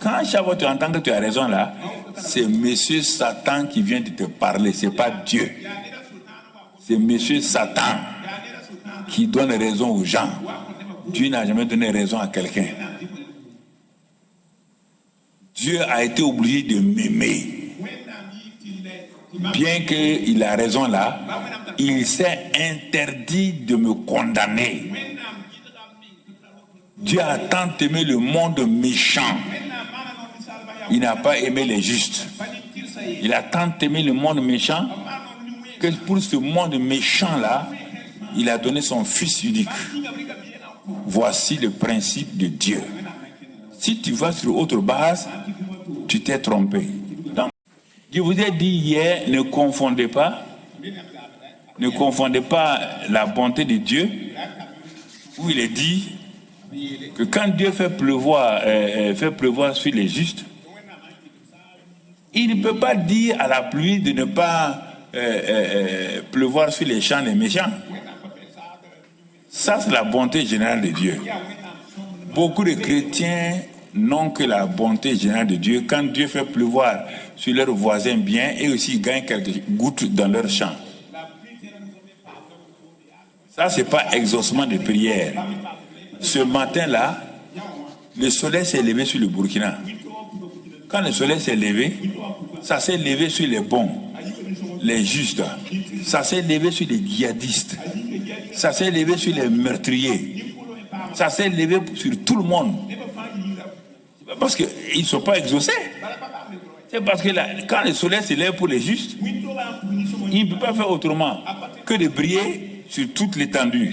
Quand chaque fois tu entends que tu as raison là, c'est Monsieur Satan qui vient de te parler, c'est pas Dieu. C'est Monsieur Satan qui donne raison aux gens. Dieu n'a jamais donné raison à quelqu'un. Dieu a été obligé de m'aimer. Bien qu'il a raison là, il s'est interdit de me condamner. Dieu a tant aimé le monde méchant. Il n'a pas aimé les justes. Il a tant aimé le monde méchant que pour ce monde méchant là, il a donné son Fils unique. Voici le principe de Dieu. Si tu vas sur autre base, tu t'es trompé. Donc, je vous ai dit hier, ne confondez pas la bonté de Dieu, où il est dit que quand Dieu fait pleuvoir sur les justes, il ne peut pas dire à la pluie de ne pas pleuvoir sur les champs des méchants. Ça, c'est la bonté générale de Dieu. Beaucoup de chrétiens n'ont que la bonté générale de Dieu quand Dieu fait pleuvoir sur leurs voisins bien et aussi gagnent quelques gouttes dans leur champ. Ça, c'est pas exaucement de prière. Ce matin-là, le soleil s'est levé sur le Burkina. Quand le soleil s'est levé, ça s'est levé sur les bons, les justes. Ça s'est levé sur les djihadistes. Ça s'est levé sur les meurtriers. Ça s'est levé sur tout le monde. Parce qu'ils ne sont pas exaucés. C'est parce que quand le soleil se lève pour les justes, il ne peut pas faire autrement que de briller sur toute l'étendue.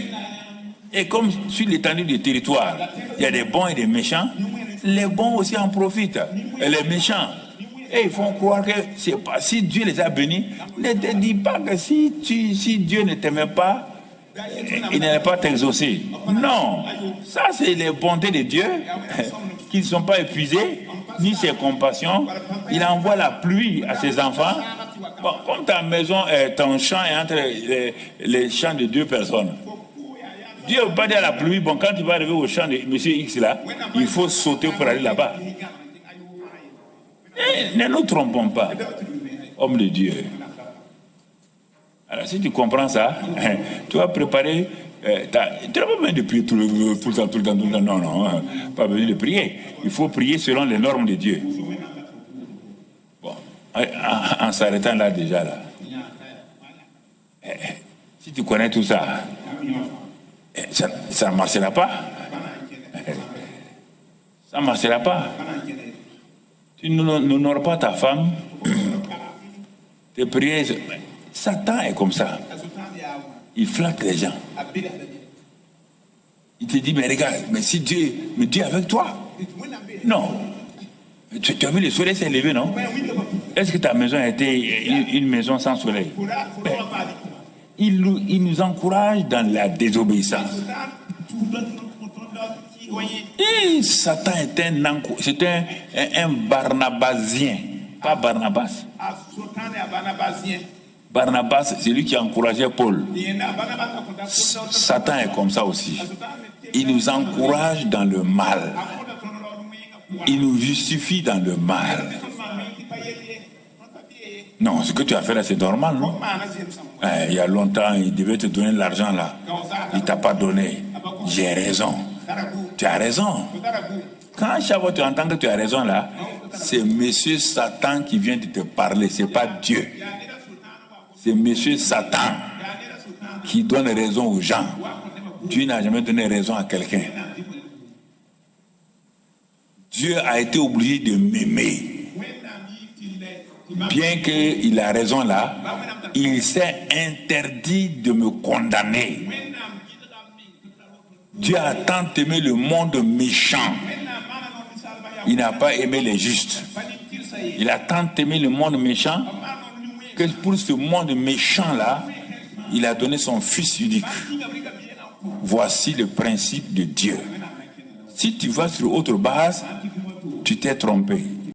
Et comme sur l'étendue du territoire, il y a des bons et des méchants, les bons aussi en profitent. Et les méchants, et ils font croire que c'est pas, si Dieu les a bénis, ne te dis pas que si Dieu ne t'aimait pas, il n'allait pas t'exaucer. Non, ça c'est les bontés de Dieu qui ne sont pas épuisées, ni ses compassions. Il envoie la pluie à ses enfants. Bon, comme ta maison, ton champ est entre les champs de 2 personnes. Dieu ne veut pas dire à la pluie, bon, quand tu vas arriver au champ de M. X là, il faut sauter pour aller là-bas. Ne nous trompons pas, homme de Dieu. Alors si tu comprends ça, tu vas préparer, tu n'as pas besoin de prier tout le temps, non, pas besoin de prier. Il faut prier selon les normes de Dieu. Bon, en s'arrêtant là déjà, là. Si tu connais tout ça, ça ne marchera pas. Ça ne marchera pas. Tu n'auras pas ta femme, tes prières. Satan est comme ça. Il flatte les gens. Il te dit, mais regarde, mais si Dieu est avec toi. Non. Tu as vu le soleil s'est levé, non? Est-ce que ta maison a été une maison sans soleil? Il nous encourage dans la désobéissance. Et Satan est un Barnabasien, pas Barnabas. Barnabas, c'est lui qui encourageait Paul. Satan est comme ça aussi. Il nous encourage dans le mal. Il nous justifie dans le mal. Non, ce que tu as fait là, c'est normal, non? Il y a longtemps, il devait te donner l'argent là. Il ne t'a pas donné. J'ai raison. Tu as raison. Quand chaque fois tu entends que tu as raison là, c'est Monsieur Satan qui vient de te parler, c'est pas Dieu. C'est Monsieur Satan qui donne raison aux gens. Dieu n'a jamais donné raison à quelqu'un. Dieu a été obligé de m'aimer. Bien qu'il a raison là, il s'est interdit de me condamner. Dieu a tant aimé le monde méchant. Il n'a pas aimé les justes. Il a tant aimé le monde méchant que pour ce monde méchant là, il a donné son Fils unique. Voici le principe de Dieu. Si tu vas sur autre base, tu t'es trompé.